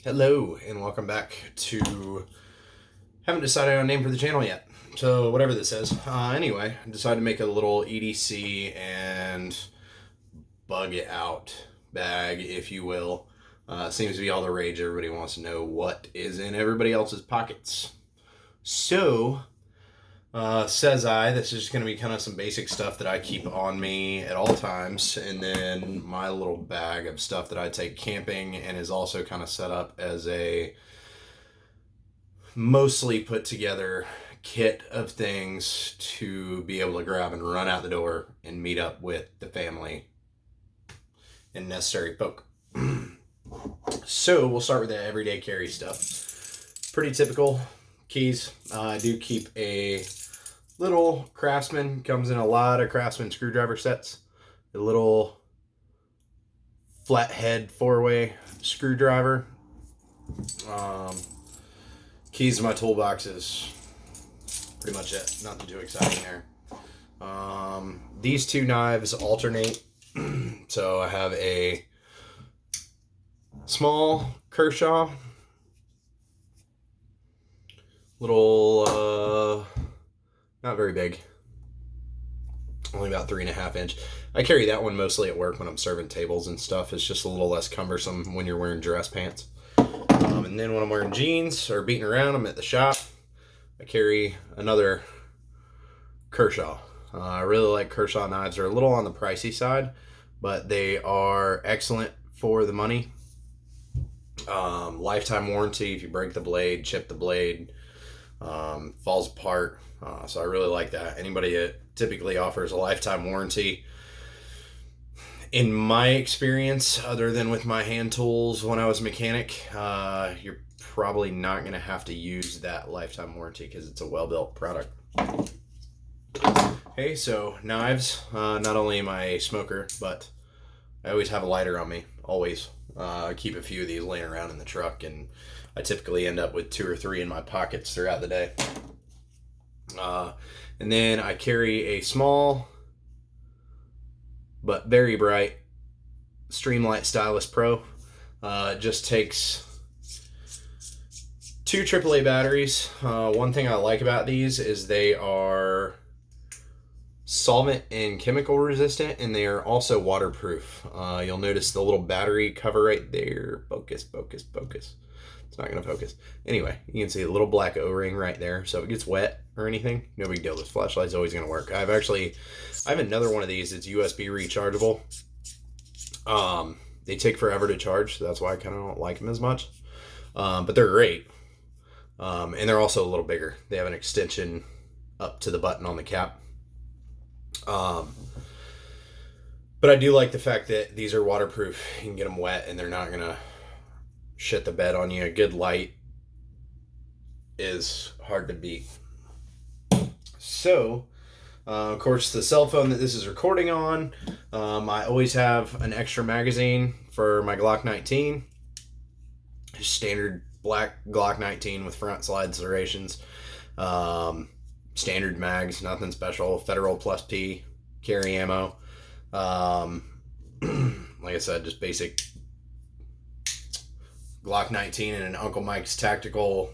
Hello and welcome back to, haven't decided on a name for the channel yet, so whatever this is. Anyway, I decided to make a little EDC and bug it out bag, if you will. Seems to be all the rage. Everybody wants to know what is in everybody else's pockets. So, says I, this is just going to be kind of some basic stuff that I keep on me at all times, and then my little bag of stuff that I take camping, and is also kind of set up as a mostly put together kit of things to be able to grab and run out the door and meet up with the family and necessary folk. So we'll start with the everyday carry stuff. Pretty typical. Keys. I do keep a little Craftsman, comes in a lot of Craftsman screwdriver sets. A little flathead 4-way screwdriver. Keys to my toolbox is pretty much it. Nothing too exciting there. These two knives alternate. So I have a small Kershaw, little, not very big, only about 3.5 inch. I carry that one mostly at work when I'm serving tables and stuff. It's just a little less cumbersome when you're wearing dress pants. And then when I'm wearing jeans or beating around, I'm at the shop, I carry another Kershaw. I really like Kershaw knives. They're a little on the pricey side, but they are excellent for the money. Lifetime warranty. If you break the blade, chip the blade, falls apart. So I really like that. Anybody that typically offers a lifetime warranty, in my experience, other than with my hand tools when I was a mechanic, you're probably not going to have to use that lifetime warranty because it's a well-built product. Okay, so knives. Not only am I a smoker, but I always have a lighter on me. Always. I keep a few of these laying around in the truck, and I typically end up with 2 or 3 in my pockets throughout the day. And then I carry a small but very bright Streamlight Stylus Pro. It just takes 2 AAA batteries. One thing I like about these is they are solvent and chemical resistant, and they are also waterproof. You'll notice the little battery cover right there. Focus. It's not going to focus. Anyway, you can see a little black O-ring right there. So if it gets wet or anything, no big deal. This flashlight's always going to work. I have another one of these. It's USB rechargeable. They take forever to charge, so that's why I kind of don't like them as much. But they're great. And they're also a little bigger. They have an extension up to the button on the cap. But I do like the fact that these are waterproof. You can get them wet and they're not going to shit the bed on you. A good light is hard to beat. So, of course, the cell phone that this is recording on, I always have an extra magazine for my Glock 19. Just standard black Glock 19 with front slide serrations. Standard mags, nothing special. Federal plus P, carry ammo. Like I said, just basic Glock 19 and an Uncle Mike's tactical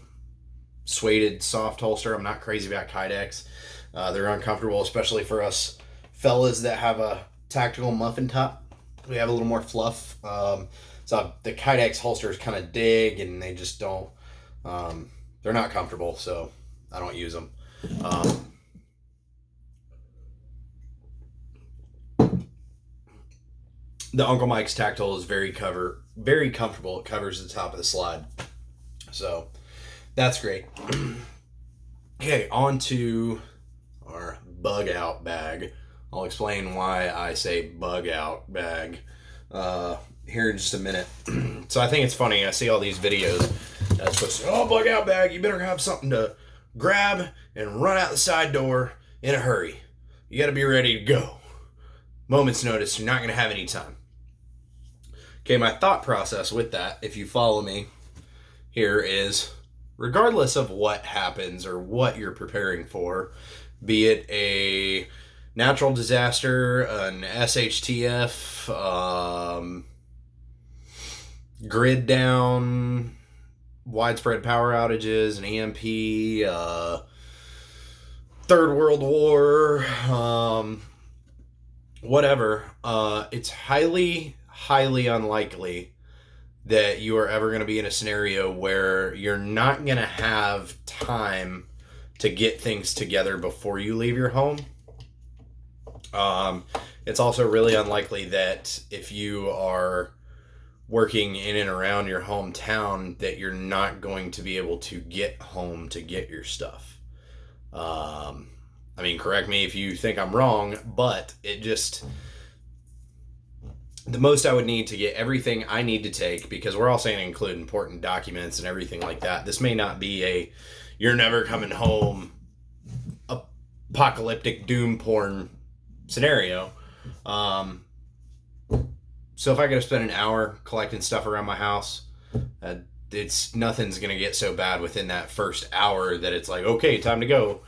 suede soft holster. I'm not crazy about Kydex. They're uncomfortable, especially for us fellas that have a tactical muffin top. We have a little more fluff. So the Kydex holsters kind of dig, and they just don't, they're not comfortable, so I don't use them. The Uncle Mike's tactile is very comfortable. It covers the top of the slide, so that's great. Okay, on to our bug out bag. I'll explain why I say bug out bag here in just a minute. So I think it's funny. I see all these videos that's supposed to, oh, bug out bag, you better have something to grab and run out the side door in a hurry. You got to be ready to go. Moment's notice, you're not going to have any time. Okay, my thought process with that, if you follow me here, is regardless of what happens or what you're preparing for, be it a natural disaster, an SHTF, grid down, widespread power outages, an EMP, Third World War, whatever. It's highly, highly unlikely that you are ever going to be in a scenario where you're not going to have time to get things together before you leave your home. It's also really unlikely that if you are working in and around your hometown that you're not going to be able to get home to get your stuff. I mean, correct me if you think I'm wrong, but it just... The most I would need to get everything I need to take, because we're all saying include important documents and everything like that. This may not be a you're never coming home apocalyptic doom porn scenario. So if I gotta spend an hour collecting stuff around my house, nothing's gonna get so bad within that first hour that it's like, okay, time to go.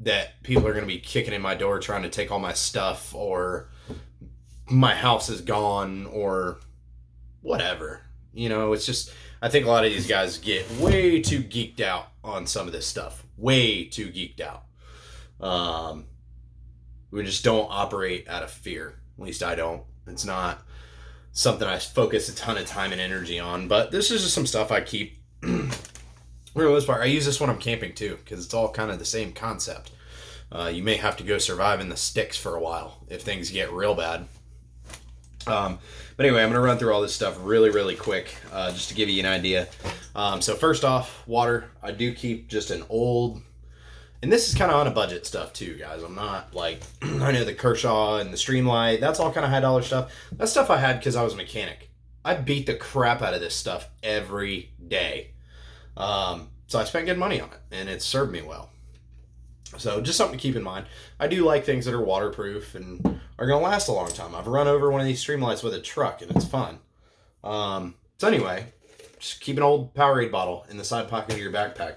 That people are gonna be kicking in my door trying to take all my stuff, or my house is gone, or whatever. You know, it's just, I think a lot of these guys get way too geeked out on some of this stuff. Way too geeked out. We just don't operate out of fear. At least I don't. It's not something I focus a ton of time and energy on. But this is just some stuff I keep. For the most part, I use this when I'm camping too, because it's all kind of the same concept. You may have to go survive in the sticks for a while if things get real bad. But anyway, I'm going to run through all this stuff really, really quick, just to give you an idea. So first off, water. I do keep just an old, and this is kind of on a budget stuff too, guys. I'm not like, I know the Kershaw and the Streamlight, that's all kind of high dollar stuff. That stuff I had because I was a mechanic. I beat the crap out of this stuff every day. So I spent good money on it, and it served me well. So just something to keep in mind. I do like things that are waterproof and are going to last a long time. I've run over one of these Streamlights with a truck, and it's fun. So anyway, just keep an old Powerade bottle in the side pocket of your backpack.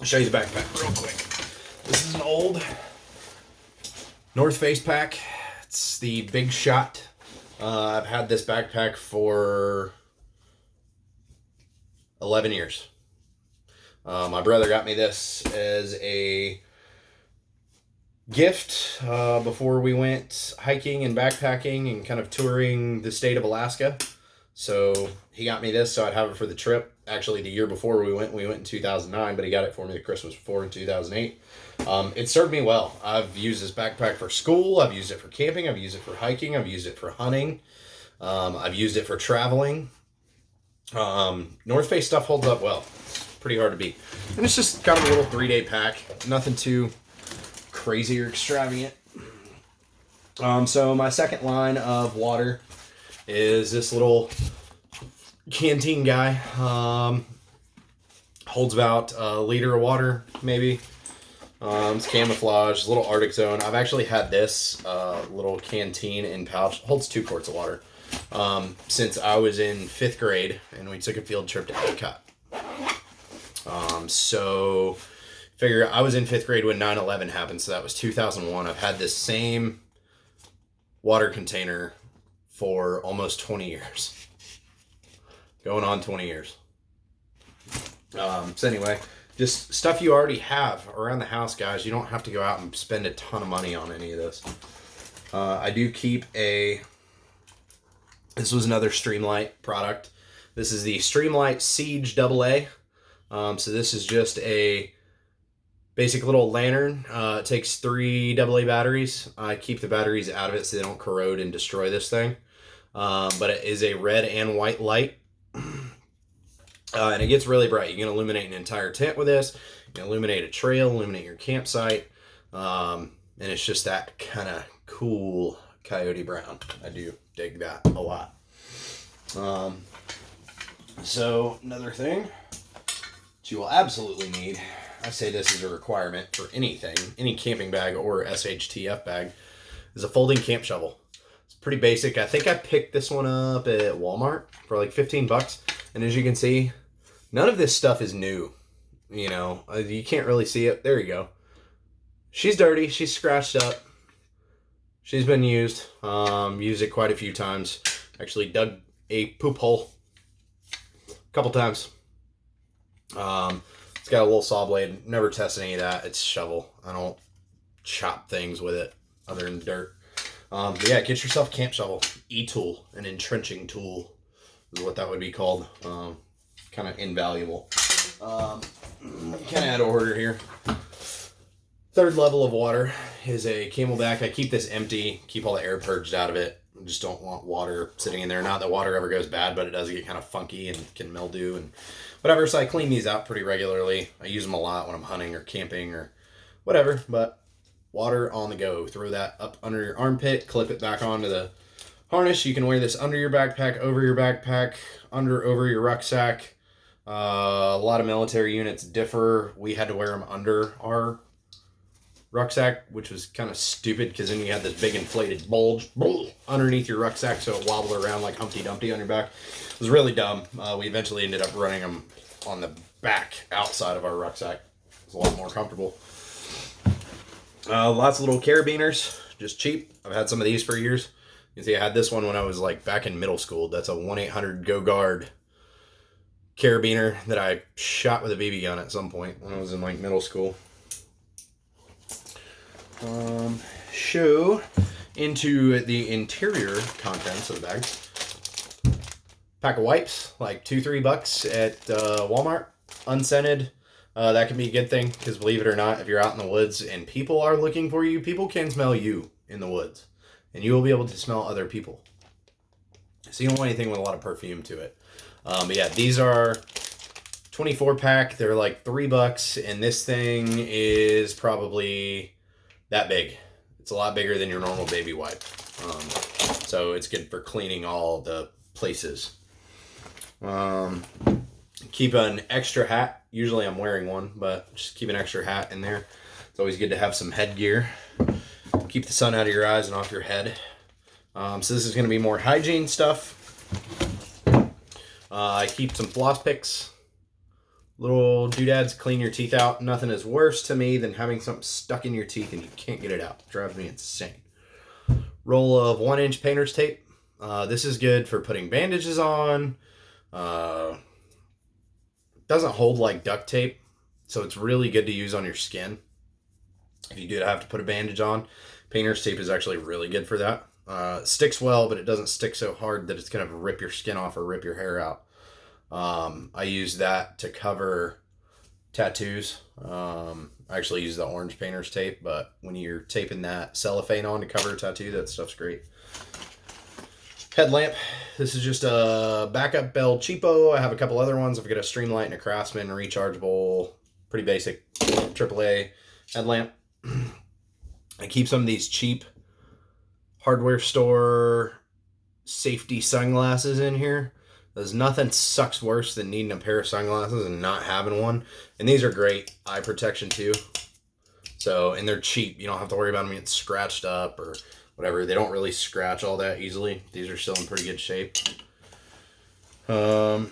I'll show you the backpack real quick. This is an old North Face pack. It's the Big Shot. I've had this backpack for 11 years. My brother got me this as a gift before we went hiking and backpacking and kind of touring the state of Alaska. So he got me this so I'd have it for the trip. Actually, the year before we went in 2009, but he got it for me the Christmas before in 2008. It served me well. I've used this backpack for school. I've used it for camping. I've used it for hiking. I've used it for hunting. I've used it for traveling. North Face stuff holds up well. Pretty hard to beat. And it's just kind of a little 3-day pack. Nothing too crazy or extravagant. So my second line of water is this little Canteen guy. Holds about a liter of water, maybe. It's camouflage, it's a little Arctic Zone. I've actually had this little Canteen in pouch. Holds 2 quarts of water. Since I was in 5th grade and we took a field trip to Epcot. So figure I was in 5th grade when 9/11 happened, so that was 2001. I've had this same water container for almost 20 years. Going on 20 years. So anyway, just stuff you already have around the house, guys. You don't have to go out and spend a ton of money on any of this. I do keep this was another Streamlight product. This is the Streamlight Siege AA. So this is just a basic little lantern. It takes 3 AA batteries. I keep the batteries out of it so they don't corrode and destroy this thing. But it is a red and white light. And it gets really bright. You can illuminate an entire tent with this. You can illuminate a trail, illuminate your campsite. And it's just that kind of cool coyote brown. I do dig that a lot. So another thing that you will absolutely need, I say this is a requirement for anything, any camping bag or SHTF bag, is a folding camp shovel. It's pretty basic. I think I picked this one up at Walmart for like $15. And as you can see, none of this stuff is new. You know, you can't really see it. There you go. She's dirty. She's scratched up. She's been used. Used it quite a few times. Actually dug a poop hole a couple times. It's got a little saw blade. Never tested any of that. It's shovel. I don't chop things with it other than dirt. But yeah, get yourself a camp shovel. E-tool, an entrenching tool is what that would be called. Kind of invaluable. Kind of out of order here. Third level of water is a Camelback. I keep this empty, keep all the air purged out of it. I just don't want water sitting in there. Not that water ever goes bad, but it does get kind of funky and can mildew and whatever. So I clean these out pretty regularly. I use them a lot when I'm hunting or camping or whatever. But water on the go. Throw that up under your armpit, clip it back onto the harness. You can wear this under your backpack, over your backpack, over your rucksack. A lot of military units differ. We had to wear them under our rucksack, which was kind of stupid because then you had this big inflated bulge underneath your rucksack, so it wobbled around like Humpty Dumpty on your back. It was really dumb. We eventually ended up running them on the back outside of our rucksack. It was a lot more comfortable. Lots of little carabiners, just cheap. I've had some of these for years. You can see I had this one when I was like back in middle school. That's a 1-800-GO-GUARD carabiner that I shot with a BB gun at some point when I was in like middle school. Show into the interior contents of the bag. Pack of wipes, like $2-3 at Walmart, unscented. That can be a good thing because believe it or not, if you're out in the woods and people are looking for you, people can smell you in the woods, and you will be able to smell other people. So you don't want anything with a lot of perfume to it. But yeah, these are 24 pack. They're like $3, and this thing is probably that big. It's a lot bigger than your normal baby wipe. So it's good for cleaning all the places. Keep an extra hat. Usually I'm wearing one, but just keep an extra hat in there. It's always good to have some headgear. Keep the sun out of your eyes and off your head. So this is going to be more hygiene stuff. I keep some floss picks. Little doodads, clean your teeth out. Nothing is worse to me than having something stuck in your teeth and you can't get it out. It drives me insane. Roll of 1-inch painter's tape. This is good for putting bandages on. Doesn't hold like duct tape, so it's really good to use on your skin. If you do have to put a bandage on, painter's tape is actually really good for that. It sticks well, but it doesn't stick so hard that it's going to rip your skin off or rip your hair out. I use that to cover tattoos. I actually use the orange painter's tape, but when you're taping that cellophane on to cover a tattoo, that stuff's great. Headlamp. This is just a backup Bell cheapo. I have a couple other ones. I've got a Streamlight and a Craftsman rechargeable, pretty basic AAA headlamp. I keep some of these cheap hardware store safety sunglasses in here. There's nothing sucks worse than needing a pair of sunglasses and not having one. And these are great eye protection too. So, and they're cheap. You don't have to worry about them getting scratched up or whatever. They don't really scratch all that easily. These are still in pretty good shape. So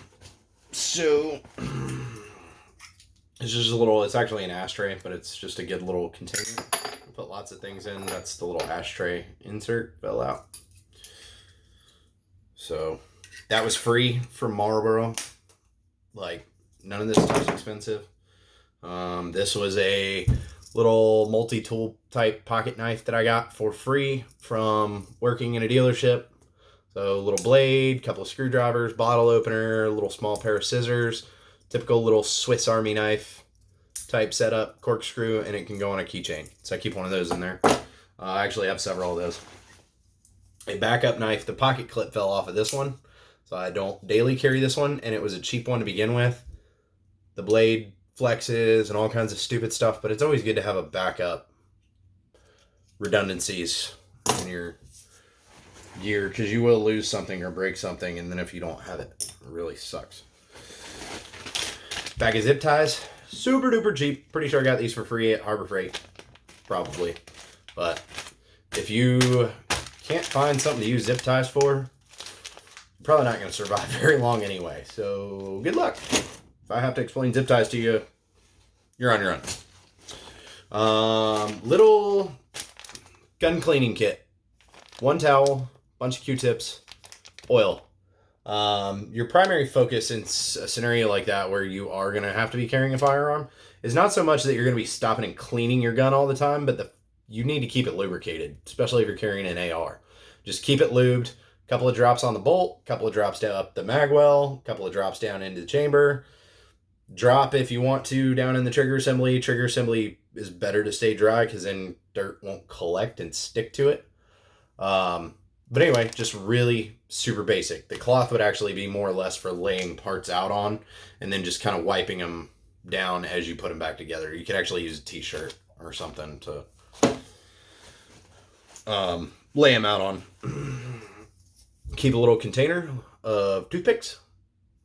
it's just a little, it's actually an ashtray, but it's just a good little container. Put lots of things in. That's the little ashtray insert fell out. So that was free from Marlboro. Like, none of this stuff's expensive. This was a little multi-tool type pocket knife that I got for free from working in a dealership. So a little blade, couple of screwdrivers, bottle opener, a little small pair of scissors, typical little Swiss Army knife type setup, corkscrew, and it can go on a keychain. So I keep one of those in there. I actually have several of those. A backup knife, the pocket clip fell off of this one, so I don't daily carry this one, and it was a cheap one to begin with. The blade flexes and all kinds of stupid stuff, but it's always good to have a backup redundancies in your gear, because you will lose something or break something, and then if you don't have it, it really sucks. Bag of zip ties, super duper cheap. Pretty sure I got these for free at Harbor Freight, probably. But if you can't find something to use zip ties for, you're probably not going to survive very long anyway. So good luck. If I have to explain zip ties to you, you're on your own. Little gun cleaning kit. One towel, bunch of Q-tips, oil. Your primary focus in a scenario like that where you are going to have to be carrying a firearm is not so much that you're going to be stopping and cleaning your gun all the time, but you need to keep it lubricated, especially if you're carrying an AR. Just keep it lubed. A couple of drops on the bolt, a couple of drops down up the mag well, a couple of drops down into the chamber. Drop if you want to down in the trigger assembly. Trigger assembly is better to stay dry because then dirt won't collect and stick to it. But anyway, just really super basic. The cloth would actually be more or less for laying parts out on and then just kind of wiping them down as you put them back together. You could actually use a t-shirt or something to lay them out on. Keep a little container of toothpicks,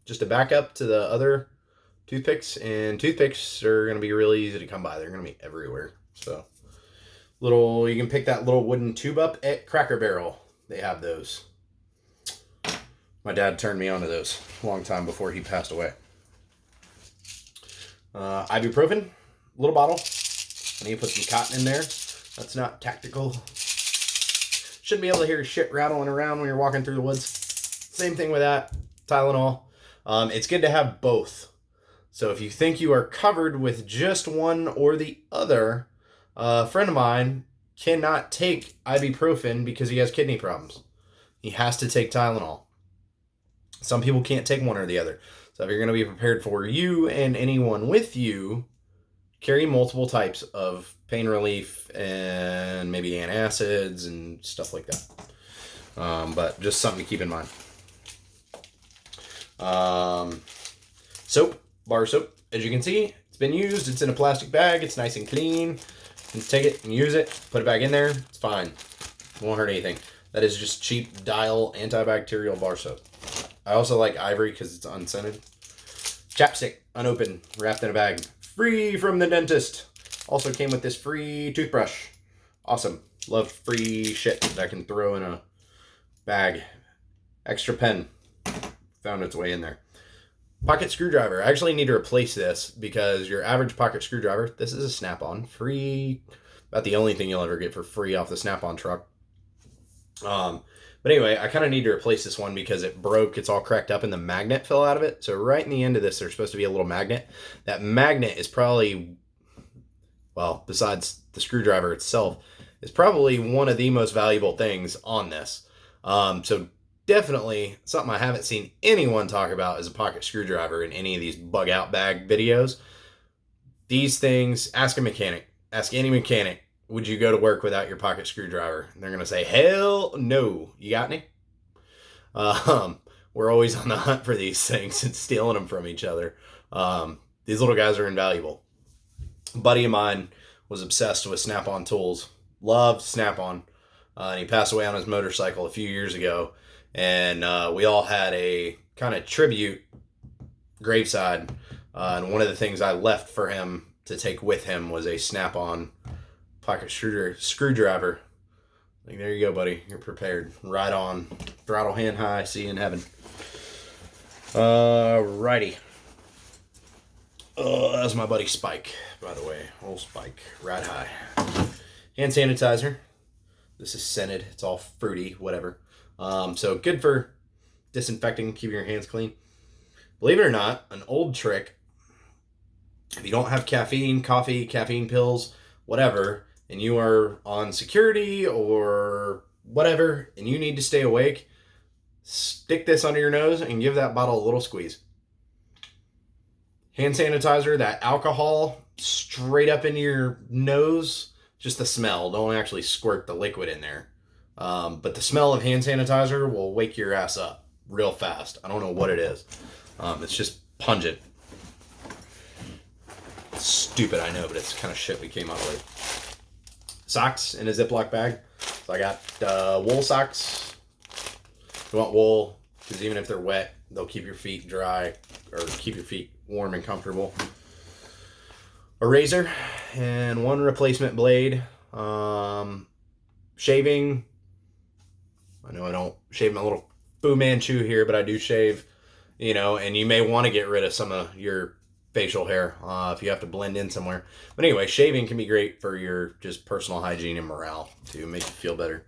just a backup to the other toothpicks. And toothpicks are going to be really easy to come by. They're going to be everywhere. So you can pick that little wooden tube up at Cracker Barrel. They have those. My dad turned me onto those a long time before he passed away. Ibuprofen, little bottle. I need to put some cotton in there. That's not tactical. Shouldn't be able to hear shit rattling around when you're walking through the woods. Same thing with that. Tylenol. It's good to have both. So if you think you are covered with just one or the other, a friend of mine cannot take ibuprofen because he has kidney problems. He has to take Tylenol. Some people can't take one or the other. So if you're going to be prepared for you and anyone with you, carry multiple types of pain relief and maybe antacids and stuff like that. But just something to keep in mind. Soap, bar soap. As you can see, it's been used. It's in a plastic bag. It's nice and clean. You can take it and use it, put it back in there. It's fine. It won't hurt anything. That is just cheap Dial antibacterial bar soap. I also like Ivory because it's unscented. Chapstick, unopened, wrapped in a bag. Free from the dentist. Also came with this free toothbrush. Awesome. Love free shit that I can throw in a bag. Extra pen. Found its way in there. Pocket screwdriver. I actually need to replace this because your average pocket screwdriver, this is a Snap-on. Free. About the only thing you'll ever get for free off the Snap-on truck. But anyway, I kind of need to replace this one because it broke. It's all cracked up and the magnet fell out of it. So right in the end of this, there's supposed to be a little magnet. That magnet is probably, well, besides the screwdriver itself, is probably one of the most valuable things on this. So definitely something I haven't seen anyone talk about is a pocket screwdriver in any of these bug out bag videos. These things, ask a mechanic. Ask any mechanic. Would you go to work without your pocket screwdriver? And they're going to say, hell no. You got any? We're always on the hunt for these things and stealing them from each other. These little guys are invaluable. A buddy of mine was obsessed with Snap-on tools. Loved Snap-on. And he passed away on his motorcycle a few years ago. And we all had a kind of tribute graveside. And one of the things I left for him to take with him was a Snap-on pocket screwdriver. Like, there you go, buddy. You're prepared. Right on. Throttle hand high. See you in heaven. Righty. That's my buddy Spike, by the way. Old Spike. Right high. Hand sanitizer. This is scented. It's all fruity, whatever. So good for disinfecting, keeping your hands clean. Believe it or not, an old trick, if you don't have caffeine, coffee, caffeine pills, whatever, and you are on security or whatever, and you need to stay awake, stick this under your nose and give that bottle a little squeeze. Hand sanitizer, that alcohol straight up into your nose, just the smell. Don't actually squirt the liquid in there. But the smell of hand sanitizer will wake your ass up real fast. I don't know what it is. It's just pungent. It's stupid, I know, but it's the kind of shit we came up with. Socks in a Ziploc bag. So I got wool socks. You want wool, because even if they're wet, they'll keep your feet dry, or keep your feet warm and comfortable. A razor, and one replacement blade. Shaving. I know I don't shave my little Fu Manchu here, but I do shave, and you may want to get rid of some of your facial hair if you have to blend in somewhere. But anyway, shaving can be great for your just personal hygiene and morale to make you feel better.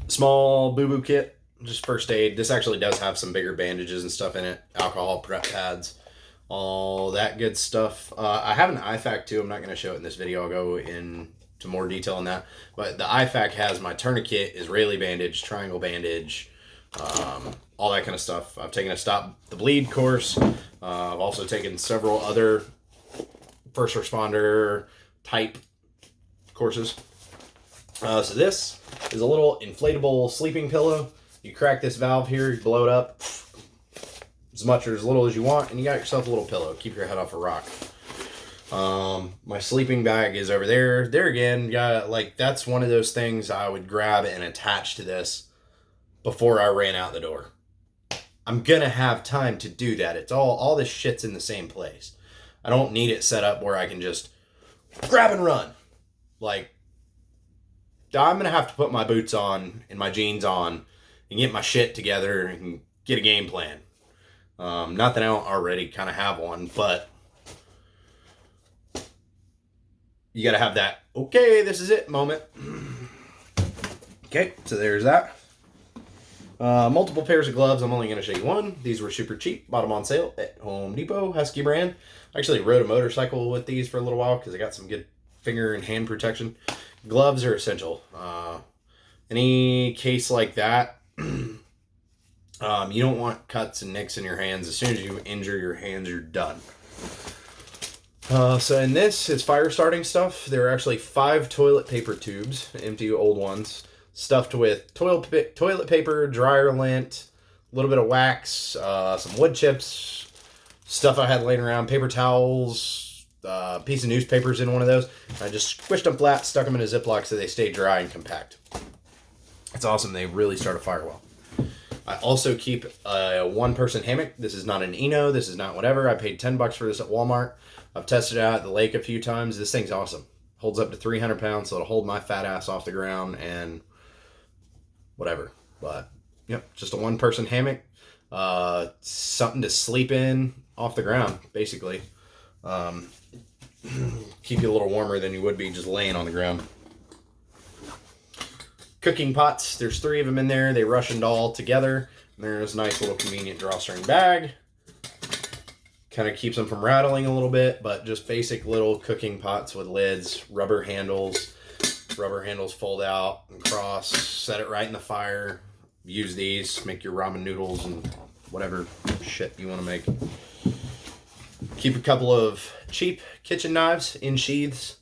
Small boo-boo kit. just first aid. This actually does have some bigger bandages and stuff in it. Alcohol prep pads, all that good stuff. I have an IFAK too. I'm not going to show it in this video. I'll go into more detail on that. But the IFAK has my tourniquet, Israeli bandage, triangle bandage, all that kind of stuff. I've taken a Stop the Bleed course. I've also taken several other first responder type courses. So this is a little inflatable sleeping pillow. You crack this valve here, you blow it up as much or as little as you want, and you got yourself a little pillow. Keep your head off a rock. My sleeping bag is over there. There again, yeah, like that's one of those things I would grab and attach to this before I ran out the door. I'm gonna have time to do that. It's all this shit's in the same place. I don't need it set up where I can just grab and run. Like, I'm gonna have to put my boots on and my jeans on and get my shit together and get a game plan. Not that I don't already kind of have one, but you got to have that, okay, this is it moment. Okay, so there's that. Multiple pairs of gloves. I'm only going to show you one. These were super cheap. Bought them on sale at Home Depot, Husky brand. I actually rode a motorcycle with these for a little while because I got some good finger and hand protection. Gloves are essential. Any case like that, you don't want cuts and nicks in your hands. As soon as you injure your hands, you're done. So in this, it's fire starting stuff. There are actually 5 toilet paper tubes, empty old ones, stuffed with toilet paper, dryer lint, a little bit of wax, some wood chips, stuff I had laying around, paper towels, piece of newspapers in one of those. I just squished them flat, stuck them in a Ziploc so they stay dry and compact. It's awesome. They really start a fire well. I also keep a one-person hammock. This is not an Eno. This is not whatever. I paid $10 for this at Walmart. I've tested it out at the lake a few times. This thing's awesome. Holds up to 300 pounds, so it'll hold my fat ass off the ground and whatever. But, yep, just a one-person hammock. Something to sleep in off the ground, basically. Keep you a little warmer than you would be just laying on the ground. Cooking pots, there's 3 of them in there. They Russianed all together. And there's a nice little convenient drawstring bag. Kind of keeps them from rattling a little bit, but just basic little cooking pots with lids, rubber handles. Rubber handles fold out and cross. Set it right in the fire. Use these, make your ramen noodles and whatever shit you want to make. Keep a couple of cheap kitchen knives in sheaths.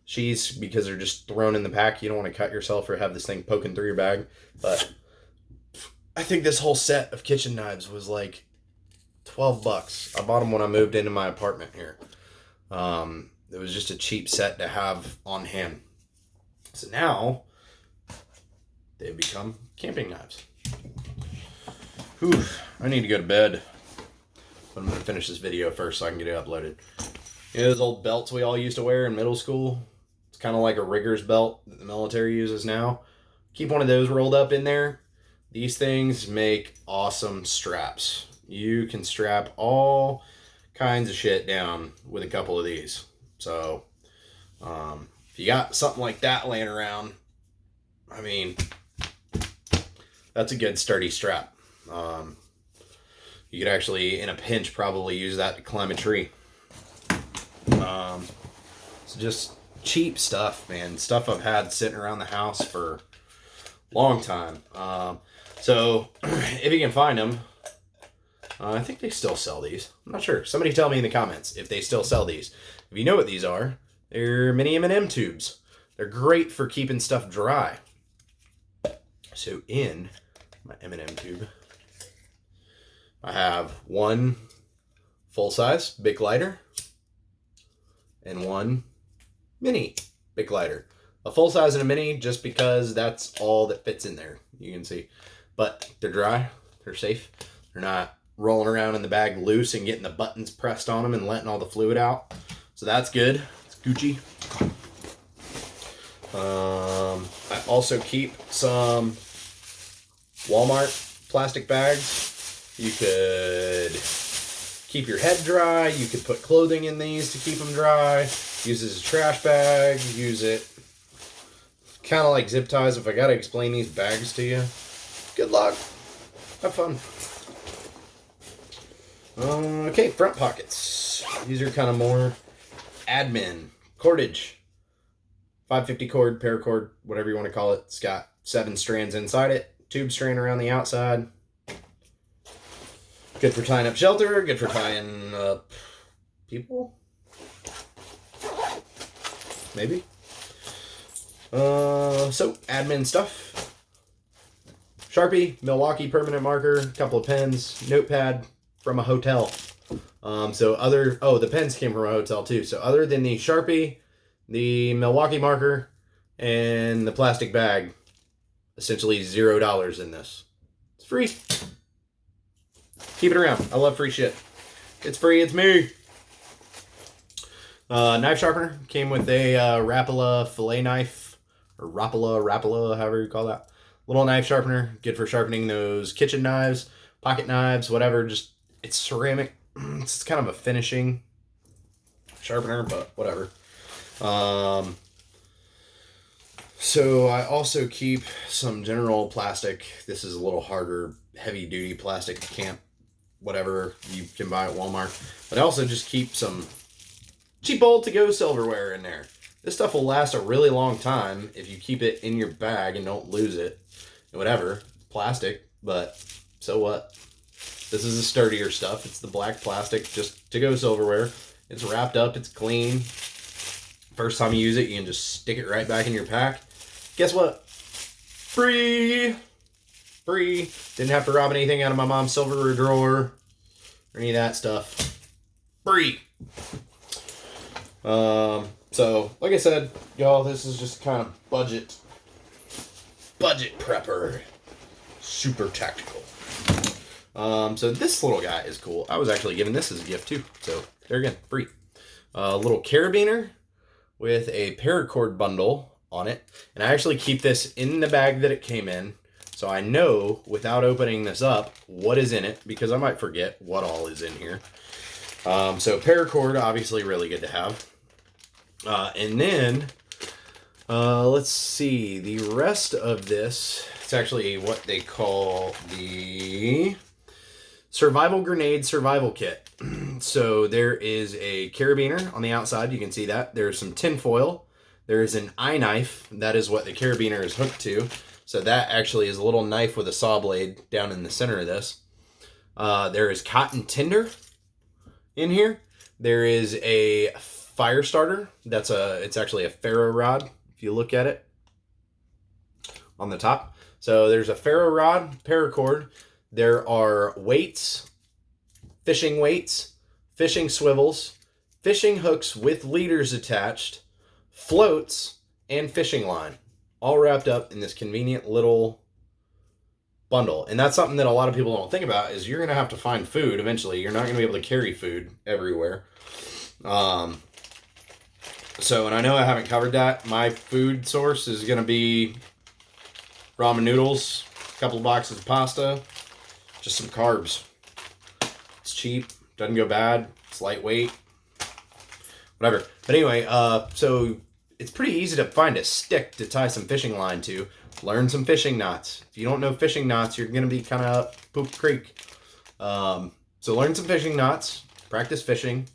Sheaths because they're just thrown in the pack. You don't want to cut yourself or have this thing poking through your bag. But I think this whole set of kitchen knives was like $12. I bought them when I moved into my apartment here. It was just a cheap set to have on hand. So now they've become camping knives. Whew, I need to go to bed. But I'm going to finish this video first so I can get it uploaded. You know those old belts we all used to wear in middle school? It's kind of like a rigger's belt that the military uses now. Keep one of those rolled up in there. These things make awesome straps. You can strap all kinds of shit down with a couple of these. So, if you got something like that laying around, I mean, that's a good sturdy strap. You could actually, in a pinch, probably use that to climb a tree. So just cheap stuff, man. Stuff I've had sitting around the house for a long time. So if you can find them, I think they still sell these. I'm not sure. Somebody tell me in the comments if they still sell these. If you know what these are, they're mini M&M tubes. They're great for keeping stuff dry. So in my M&M tube, I have one full-size Bic lighter and one mini Bic lighter. A full-size and a mini just because that's all that fits in there. You can see. But they're dry. They're safe. They're not rolling around in the bag loose and getting the buttons pressed on them and letting all the fluid out. So that's good. It's Gucci. I also keep some Walmart plastic bags. You could keep your head dry. You could put clothing in these to keep them dry. Use it as a trash bag. Use it kind of like zip ties. If I got to explain these bags to you, good luck. have fun. Okay, front pockets. These are kind of more admin. Cordage. 550 cord, paracord, whatever you want to call it. It's got 7 strands inside it. Tube strand around the outside. Good for tying up shelter. Good for tying up people. Maybe. So, admin stuff. Sharpie, Milwaukee permanent marker, a couple of pens, notepad from a hotel. The pens came from a hotel too. So other than the Sharpie, the Milwaukee marker, and the plastic bag, essentially $0 in this. It's free. Keep it around. I love free shit. It's free. It's me. Knife sharpener came with a Rapala fillet knife, or Rapala, however you call that. Little knife sharpener, good for sharpening those kitchen knives, pocket knives, whatever. Just, it's ceramic. It's kind of a finishing sharpener, but whatever. So I also keep some general plastic. This is a little harder, heavy duty plastic camp, whatever you can buy at Walmart. But I also just keep some cheap old to-go silverware in there. This stuff will last a really long time if you keep it in your bag and don't lose it. Whatever, plastic, but so what? This is the sturdier stuff. It's the black plastic, just to-go silverware. It's wrapped up, it's clean. First time you use it, you can just stick it right back in your pack. Guess what? Free! Free. Didn't have to rob anything out of my mom's silverware drawer or any of that stuff. Free! So, like I said, y'all, this is just kind of budget prepper. Super tactical. So this little guy is cool. I was actually given this as a gift too. So there again, free. Little carabiner with a paracord bundle on it. And I actually keep this in the bag that it came in. So I know without opening this up what is in it, because I might forget what all is in here. So paracord, obviously really good to have. And then let's see, the rest of this, it's actually what they call the survival grenade survival kit. So there is a carabiner on the outside, you can see that. There's some tin foil. There is an eye knife, that is what the carabiner is hooked to. So that actually is a little knife with a saw blade down in the center of this. There is cotton tinder in here. There is a fire starter. It's actually a ferro rod, if you look at it on the top. So there's a ferro rod, paracord. There are weights, fishing swivels, fishing hooks with leaders attached, floats, and fishing line, all wrapped up in this convenient little bundle. And that's something that a lot of people don't think about, is you're going to have to find food eventually. You're not going to be able to carry food everywhere. So, and I know I haven't covered that. My food source is going to be ramen noodles, a couple of boxes of pasta, just some carbs. It's cheap, doesn't go bad, it's lightweight, whatever. But anyway, so it's pretty easy to find a stick to tie some fishing line to. Learn some fishing knots. If you don't know fishing knots, you're going to be kind of up poop creek. So learn some fishing knots, practice fishing.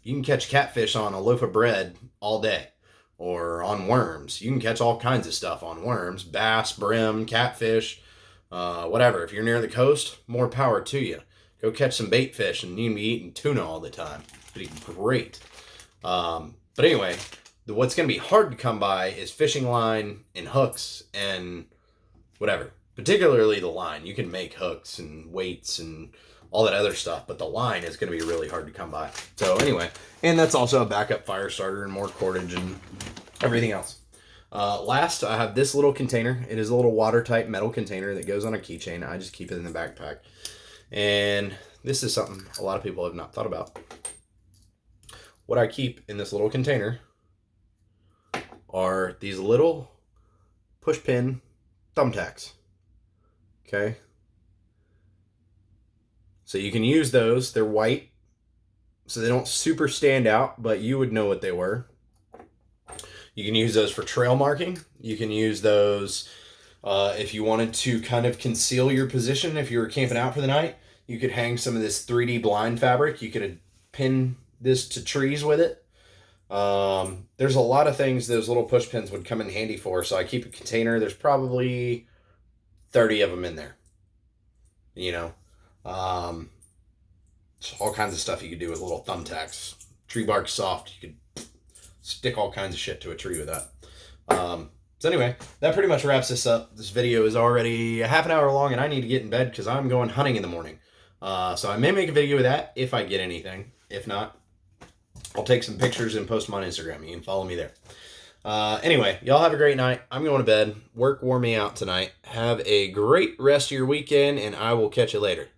You can catch catfish on a loaf of bread all day, or on worms. You can catch all kinds of stuff on worms, bass, brim, catfish, whatever. If you're near the coast, more power to you. Go catch some bait fish, and you can be eating tuna all the time. It'd be great. But anyway, what's going to be hard to come by is fishing line and hooks and whatever. Particularly the line. You can make hooks and weights and all that other stuff, but the line is going to be really hard to come by. So anyway, and that's also a backup fire starter and more cordage and everything else. Last, I have this little container. It is a little watertight metal container that goes on a keychain. I just keep it in the backpack. And this is something a lot of people have not thought about. What I keep in this little container are these little push pin thumbtacks. Okay. So you can use those. They're white, so they don't super stand out, but you would know what they were. You can use those for trail marking. You can use those If you wanted to kind of conceal your position, if you were camping out for the night, you could hang some of this 3D blind fabric. You could pin this to trees with it. There's a lot of things those little push pins would come in handy for. So I keep a container. There's probably 30 of them in there. You know, all kinds of stuff you could do with little thumbtacks. Tree bark soft. You could stick all kinds of shit to a tree with that. So anyway, that pretty much wraps this up. This video is already a half an hour long, and I need to get in bed because I'm going hunting in the morning. So I may make a video of that if I get anything. If not, I'll take some pictures and post them on Instagram. You can follow me there. Anyway, y'all have a great night. I'm going to bed. Work wore me out tonight. Have a great rest of your weekend, and I will catch you later.